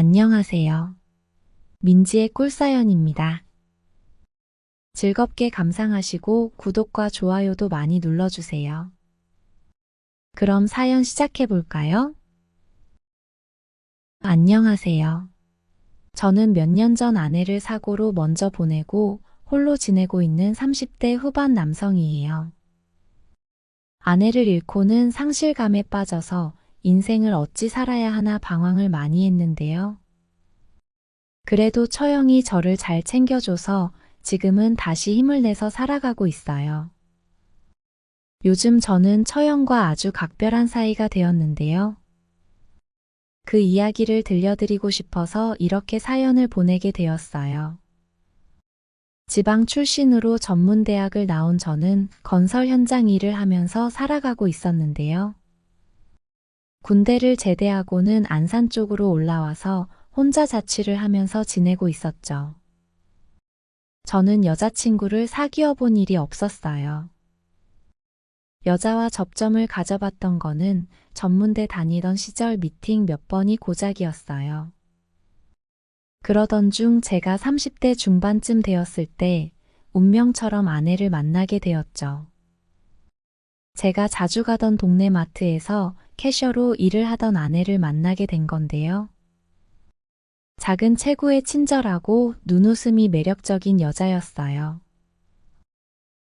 안녕하세요. 민지의 꿀사연입니다. 즐겁게 감상하시고 구독과 좋아요도 많이 눌러주세요. 그럼 사연 시작해볼까요? 안녕하세요. 저는 몇 년 전 아내를 사고로 먼저 보내고 홀로 지내고 있는 30대 후반 남성이에요. 아내를 잃고는 상실감에 빠져서 인생을 어찌 살아야 하나 방황을 많이 했는데요. 그래도 처형이 저를 잘 챙겨줘서 지금은 다시 힘을 내서 살아가고 있어요. 요즘 저는 처형과 아주 각별한 사이가 되었는데요. 그 이야기를 들려드리고 싶어서 이렇게 사연을 보내게 되었어요. 지방 출신으로 전문대학을 나온 저는 건설 현장 일을 하면서 살아가고 있었는데요. 군대를 제대하고는 안산 쪽으로 올라와서 혼자 자취를 하면서 지내고 있었죠. 저는 여자친구를 사귀어 본 일이 없었어요. 여자와 접점을 가져봤던 거는 전문대 다니던 시절 미팅 몇 번이 고작이었어요. 그러던 중 제가 30대 중반쯤 되었을 때 운명처럼 아내를 만나게 되었죠. 제가 자주 가던 동네 마트에서 캐셔로 일을 하던 아내를 만나게 된 건데요. 작은 체구에 친절하고 눈웃음이 매력적인 여자였어요.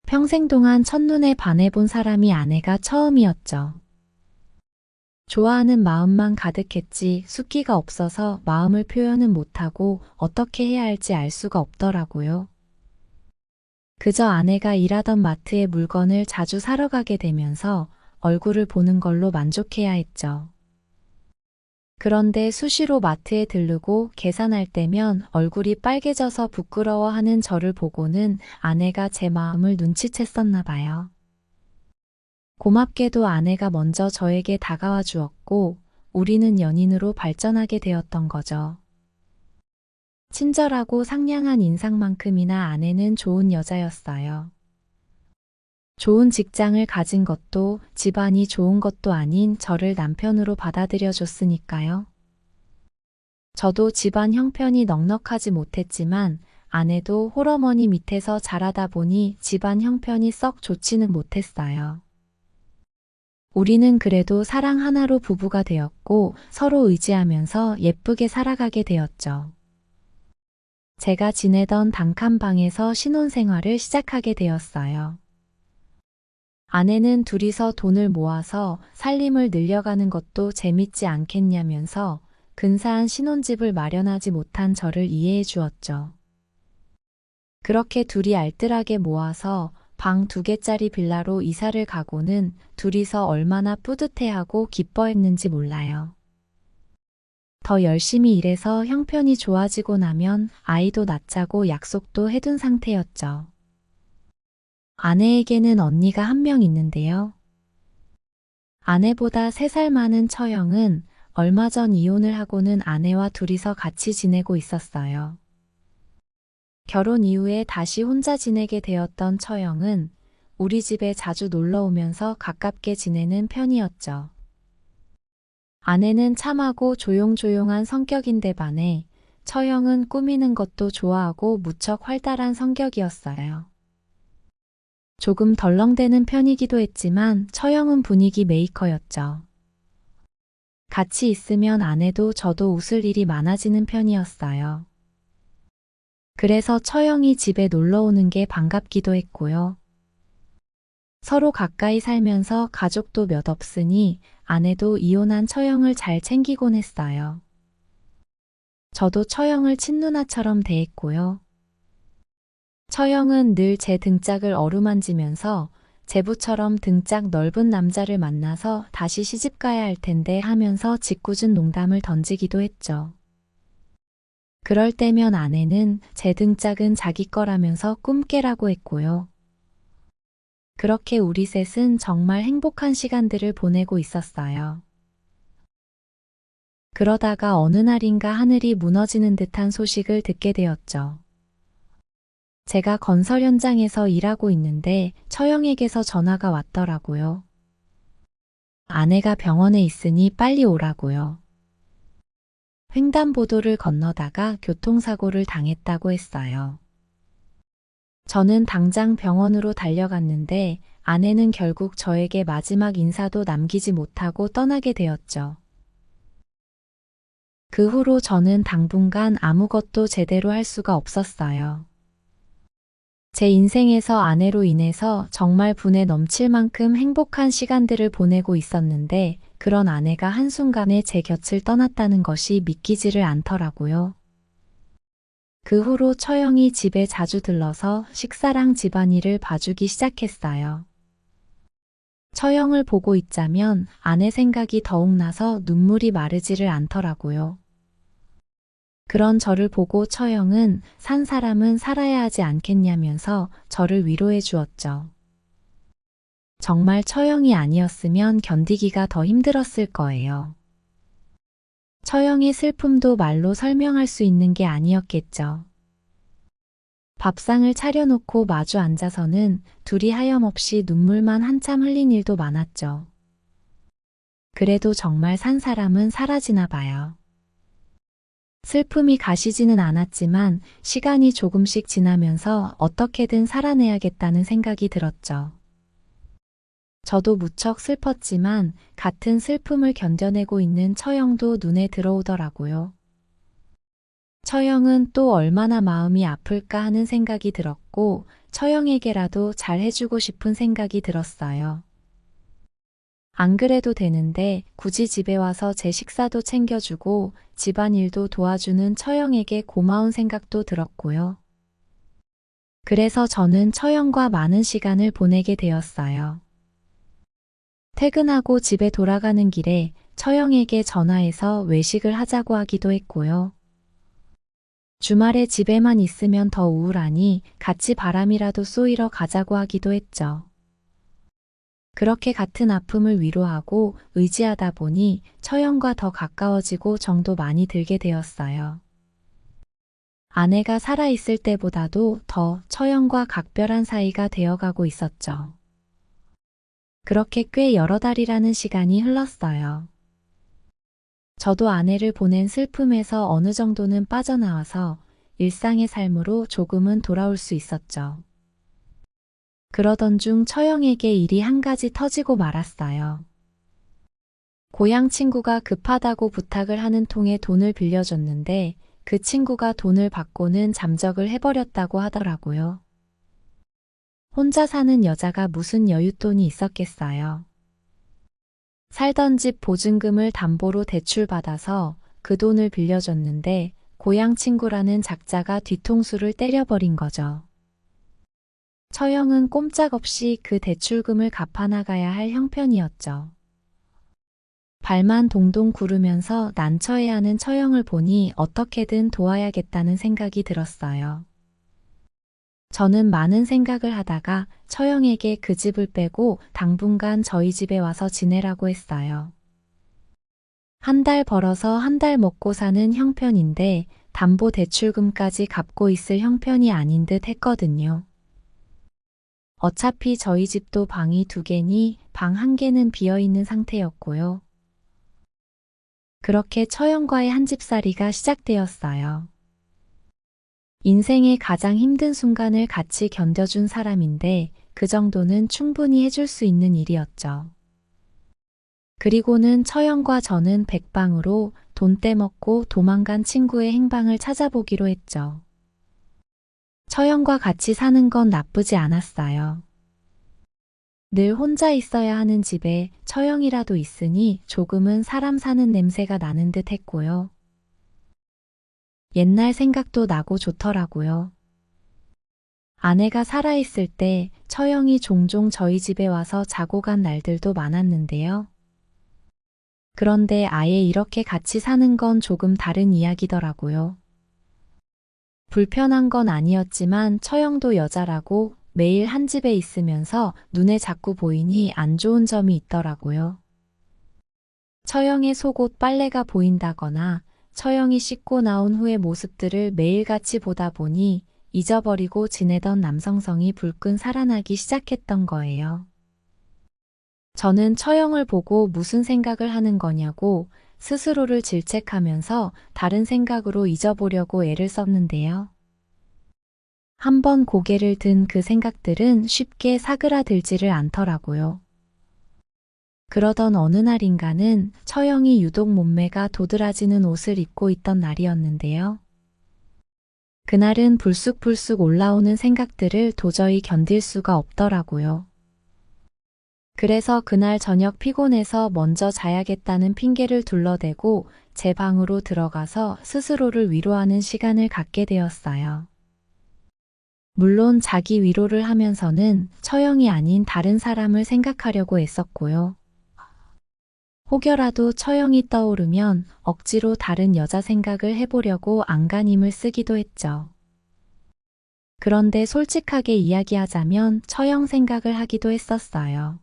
평생 동안 첫눈에 반해본 사람이 아내가 처음이었죠. 좋아하는 마음만 가득했지 숫기가 없어서 마음을 표현은 못하고 어떻게 해야 할지 알 수가 없더라고요. 그저 아내가 일하던 마트에 물건을 자주 사러 가게 되면서 얼굴을 보는 걸로 만족해야 했죠. 그런데 수시로 마트에 들르고 계산할 때면 얼굴이 빨개져서 부끄러워하는 저를 보고는 아내가 제 마음을 눈치챘었나 봐요. 고맙게도 아내가 먼저 저에게 다가와 주었고 우리는 연인으로 발전하게 되었던 거죠. 친절하고 상냥한 인상만큼이나 아내는 좋은 여자였어요. 좋은 직장을 가진 것도 집안이 좋은 것도 아닌 저를 남편으로 받아들여 줬으니까요. 저도 집안 형편이 넉넉하지 못했지만 아내도 홀어머니 밑에서 자라다 보니 집안 형편이 썩 좋지는 못했어요. 우리는 그래도 사랑 하나로 부부가 되었고 서로 의지하면서 예쁘게 살아가게 되었죠. 제가 지내던 단칸방에서 신혼생활을 시작하게 되었어요. 아내는 둘이서 돈을 모아서 살림을 늘려가는 것도 재밌지 않겠냐면서 근사한 신혼집을 마련하지 못한 저를 이해해 주었죠. 그렇게 둘이 알뜰하게 모아서 방 2개짜리 빌라로 이사를 가고는 둘이서 얼마나 뿌듯해하고 기뻐했는지 몰라요. 더 열심히 일해서 형편이 좋아지고 나면 아이도 낳자고 약속도 해둔 상태였죠. 아내에게는 언니가 한 명 있는데요. 아내보다 3살 많은 처형은 얼마 전 이혼을 하고는 아내와 둘이서 같이 지내고 있었어요. 결혼 이후에 다시 혼자 지내게 되었던 처형은 우리 집에 자주 놀러 오면서 가깝게 지내는 편이었죠. 아내는 참하고 조용조용한 성격인데 반해 처형은 꾸미는 것도 좋아하고 무척 활달한 성격이었어요. 조금 덜렁대는 편이기도 했지만 처형은 분위기 메이커였죠. 같이 있으면 아내도 저도 웃을 일이 많아지는 편이었어요. 그래서 처형이 집에 놀러 오는 게 반갑기도 했고요. 서로 가까이 살면서 가족도 몇 없으니 아내도 이혼한 처형을 잘 챙기곤 했어요. 저도 처형을 친누나처럼 대했고요. 처형은 늘 제 등짝을 어루만지면서 제부처럼 등짝 넓은 남자를 만나서 다시 시집가야 할 텐데 하면서 짓궂은 농담을 던지기도 했죠. 그럴 때면 아내는 제 등짝은 자기 거라면서 꿈깨라고 했고요. 그렇게 우리 셋은 정말 행복한 시간들을 보내고 있었어요. 그러다가 어느 날인가 하늘이 무너지는 듯한 소식을 듣게 되었죠. 제가 건설 현장에서 일하고 있는데 처형에게서 전화가 왔더라고요. 아내가 병원에 있으니 빨리 오라고요. 횡단보도를 건너다가 교통사고를 당했다고 했어요. 저는 당장 병원으로 달려갔는데 아내는 결국 저에게 마지막 인사도 남기지 못하고 떠나게 되었죠. 그 후로 저는 당분간 아무것도 제대로 할 수가 없었어요. 제 인생에서 아내로 인해서 정말 분에 넘칠 만큼 행복한 시간들을 보내고 있었는데 그런 아내가 한순간에 제 곁을 떠났다는 것이 믿기지를 않더라고요. 그 후로 처형이 집에 자주 들러서 식사랑 집안일을 봐주기 시작했어요. 처형을 보고 있자면 아내 생각이 더욱 나서 눈물이 마르지를 않더라고요. 그런 저를 보고 처형은 산 사람은 살아야 하지 않겠냐면서 저를 위로해 주었죠. 정말 처형이 아니었으면 견디기가 더 힘들었을 거예요. 처형의 슬픔도 말로 설명할 수 있는 게 아니었겠죠. 밥상을 차려놓고 마주 앉아서는 둘이 하염없이 눈물만 한참 흘린 일도 많았죠. 그래도 정말 산 사람은 사라지나 봐요. 슬픔이 가시지는 않았지만 시간이 조금씩 지나면서 어떻게든 살아내야겠다는 생각이 들었죠. 저도 무척 슬펐지만 같은 슬픔을 견뎌내고 있는 처형도 눈에 들어오더라고요. 처형은 또 얼마나 마음이 아플까 하는 생각이 들었고 처형에게라도 잘 해주고 싶은 생각이 들었어요. 안 그래도 되는데 굳이 집에 와서 제 식사도 챙겨주고 집안일도 도와주는 처형에게 고마운 생각도 들었고요. 그래서 저는 처형과 많은 시간을 보내게 되었어요. 퇴근하고 집에 돌아가는 길에 처형에게 전화해서 외식을 하자고 하기도 했고요. 주말에 집에만 있으면 더 우울하니 같이 바람이라도 쏘이러 가자고 하기도 했죠. 그렇게 같은 아픔을 위로하고 의지하다 보니 처형과 더 가까워지고 정도 많이 들게 되었어요. 아내가 살아있을 때보다도 더 처형과 각별한 사이가 되어가고 있었죠. 그렇게 꽤 여러 달이라는 시간이 흘렀어요. 저도 아내를 보낸 슬픔에서 어느 정도는 빠져나와서 일상의 삶으로 조금은 돌아올 수 있었죠. 그러던 중 처형에게 일이 한 가지 터지고 말았어요. 고향 친구가 급하다고 부탁을 하는 통에 돈을 빌려줬는데 그 친구가 돈을 받고는 잠적을 해버렸다고 하더라고요. 혼자 사는 여자가 무슨 여윳돈이 있었겠어요. 살던 집 보증금을 담보로 대출받아서 그 돈을 빌려줬는데 고향 친구라는 작자가 뒤통수를 때려버린 거죠. 처형은 꼼짝없이 그 대출금을 갚아나가야 할 형편이었죠. 발만 동동 구르면서 난처해하는 처형을 보니 어떻게든 도와야겠다는 생각이 들었어요. 저는 많은 생각을 하다가 처형에게 그 집을 빼고 당분간 저희 집에 와서 지내라고 했어요. 한 달 벌어서 한 달 먹고 사는 형편인데 담보 대출금까지 갚고 있을 형편이 아닌 듯 했거든요. 어차피 저희 집도 방이 2개니 방 1개는 비어있는 상태였고요. 그렇게 처형과의 한집살이가 시작되었어요. 인생의 가장 힘든 순간을 같이 견뎌준 사람인데 그 정도는 충분히 해줄 수 있는 일이었죠. 그리고는 처형과 저는 백방으로 돈 떼먹고 도망간 친구의 행방을 찾아보기로 했죠. 처형과 같이 사는 건 나쁘지 않았어요. 늘 혼자 있어야 하는 집에 처형이라도 있으니 조금은 사람 사는 냄새가 나는 듯 했고요. 옛날 생각도 나고 좋더라고요. 아내가 살아있을 때 처형이 종종 저희 집에 와서 자고 간 날들도 많았는데요. 그런데 아예 이렇게 같이 사는 건 조금 다른 이야기더라고요. 불편한 건 아니었지만 처형도 여자라고 매일 한 집에 있으면서 눈에 자꾸 보이니 안 좋은 점이 있더라고요. 처형의 속옷 빨래가 보인다거나 처형이 씻고 나온 후의 모습들을 매일같이 보다 보니 잊어버리고 지내던 남성성이 불끈 살아나기 시작했던 거예요. 저는 처형을 보고 무슨 생각을 하는 거냐고 스스로를 질책하면서 다른 생각으로 잊어보려고 애를 썼는데요. 한번 고개를 든 그 생각들은 쉽게 사그라들지를 않더라고요. 그러던 어느 날인가는 처형이 유독 몸매가 도드라지는 옷을 입고 있던 날이었는데요. 그날은 불쑥불쑥 올라오는 생각들을 도저히 견딜 수가 없더라고요. 그래서 그날 저녁 피곤해서 먼저 자야겠다는 핑계를 둘러대고 제 방으로 들어가서 스스로를 위로하는 시간을 갖게 되었어요. 물론 자기 위로를 하면서는 처형이 아닌 다른 사람을 생각하려고 애썼고요. 혹여라도 처형이 떠오르면 억지로 다른 여자 생각을 해보려고 안간힘을 쓰기도 했죠. 그런데 솔직하게 이야기하자면 처형 생각을 하기도 했었어요.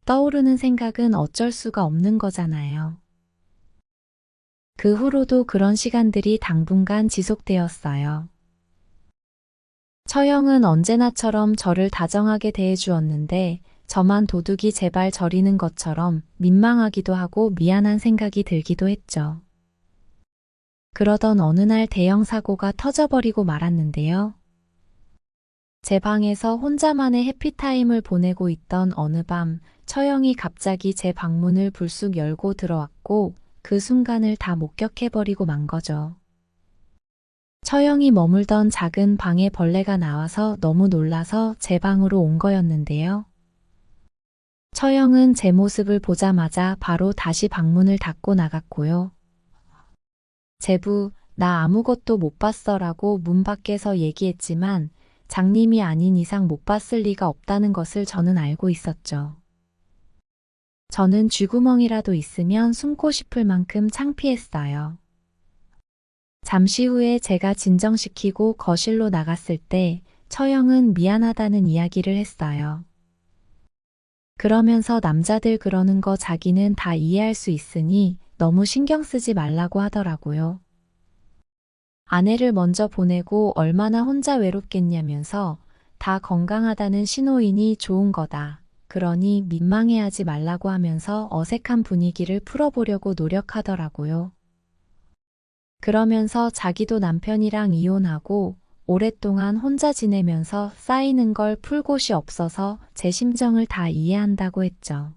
떠오르는 생각은 어쩔 수가 없는 거잖아요. 그 후로도 그런 시간들이 당분간 지속되었어요. 처형은 언제나처럼 저를 다정하게 대해주었는데 저만 도둑이 제발 저리는 것처럼 민망하기도 하고 미안한 생각이 들기도 했죠. 그러던 어느 날 대형 사고가 터져버리고 말았는데요. 제 방에서 혼자만의 해피타임을 보내고 있던 어느 밤 처형이 갑자기 제 방문을 불쑥 열고 들어왔고 그 순간을 다 목격해버리고 만 거죠. 처형이 머물던 작은 방에 벌레가 나와서 너무 놀라서 제 방으로 온 거였는데요. 처형은 제 모습을 보자마자 바로 다시 방문을 닫고 나갔고요. 제부, 나 아무것도 못 봤어 라고 문 밖에서 얘기했지만 장님이 아닌 이상 못 봤을 리가 없다는 것을 저는 알고 있었죠. 저는 쥐구멍이라도 있으면 숨고 싶을 만큼 창피했어요. 잠시 후에 제가 진정시키고 거실로 나갔을 때 처형은 미안하다는 이야기를 했어요. 그러면서 남자들 그러는 거 자기는 다 이해할 수 있으니 너무 신경 쓰지 말라고 하더라고요. 아내를 먼저 보내고 얼마나 혼자 외롭겠냐면서 다 건강하다는 신호이니 좋은 거다. 그러니 민망해하지 말라고 하면서 어색한 분위기를 풀어보려고 노력하더라고요. 그러면서 자기도 남편이랑 이혼하고 오랫동안 혼자 지내면서 쌓이는 걸 풀 곳이 없어서 제 심정을 다 이해한다고 했죠.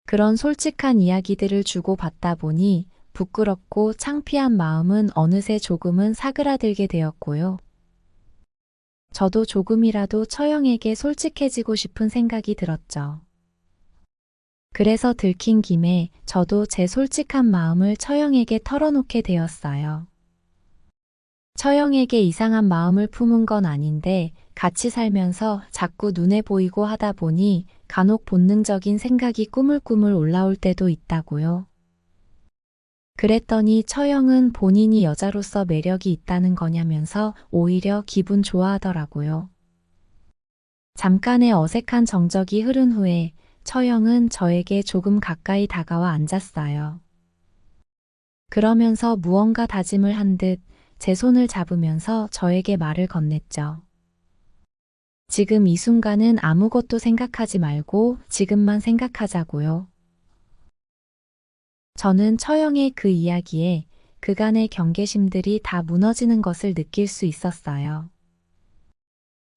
그런 솔직한 이야기들을 주고받다 보니 부끄럽고 창피한 마음은 어느새 조금은 사그라들게 되었고요. 저도 조금이라도 처형에게 솔직해지고 싶은 생각이 들었죠. 그래서 들킨 김에 저도 제 솔직한 마음을 처형에게 털어놓게 되었어요. 처형에게 이상한 마음을 품은 건 아닌데 같이 살면서 자꾸 눈에 보이고 하다 보니 간혹 본능적인 생각이 꾸물꾸물 올라올 때도 있다고요. 그랬더니 처형은 본인이 여자로서 매력이 있다는 거냐면서 오히려 기분 좋아하더라고요. 잠깐의 어색한 정적이 흐른 후에 처형은 저에게 조금 가까이 다가와 앉았어요. 그러면서 무언가 다짐을 한 듯 제 손을 잡으면서 저에게 말을 건넸죠. 지금 이 순간은 아무것도 생각하지 말고 지금만 생각하자고요. 저는 처형의 그 이야기에 그간의 경계심들이 다 무너지는 것을 느낄 수 있었어요.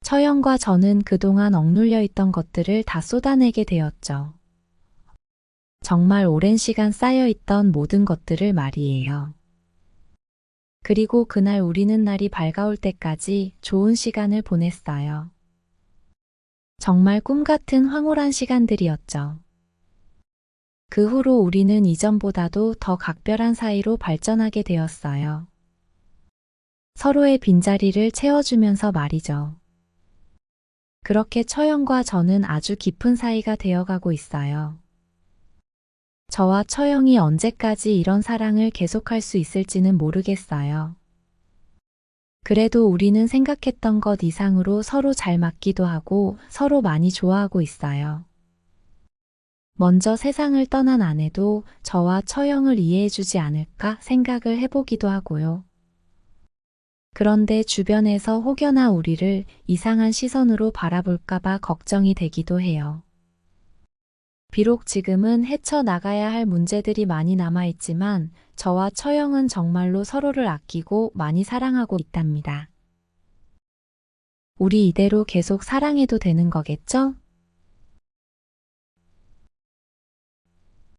처형과 저는 그동안 억눌려 있던 것들을 다 쏟아내게 되었죠. 정말 오랜 시간 쌓여있던 모든 것들을 말이에요. 그리고 그날 우리는 날이 밝아올 때까지 좋은 시간을 보냈어요. 정말 꿈 같은 황홀한 시간들이었죠. 그 후로 우리는 이전보다도 더 각별한 사이로 발전하게 되었어요. 서로의 빈자리를 채워주면서 말이죠. 그렇게 처형과 저는 아주 깊은 사이가 되어가고 있어요. 저와 처형이 언제까지 이런 사랑을 계속할 수 있을지는 모르겠어요. 그래도 우리는 생각했던 것 이상으로 서로 잘 맞기도 하고 서로 많이 좋아하고 있어요. 먼저 세상을 떠난 아내도 저와 처형을 이해해주지 않을까 생각을 해보기도 하고요. 그런데 주변에서 혹여나 우리를 이상한 시선으로 바라볼까봐 걱정이 되기도 해요. 비록 지금은 헤쳐나가야 할 문제들이 많이 남아있지만 저와 처형은 정말로 서로를 아끼고 많이 사랑하고 있답니다. 우리 이대로 계속 사랑해도 되는 거겠죠?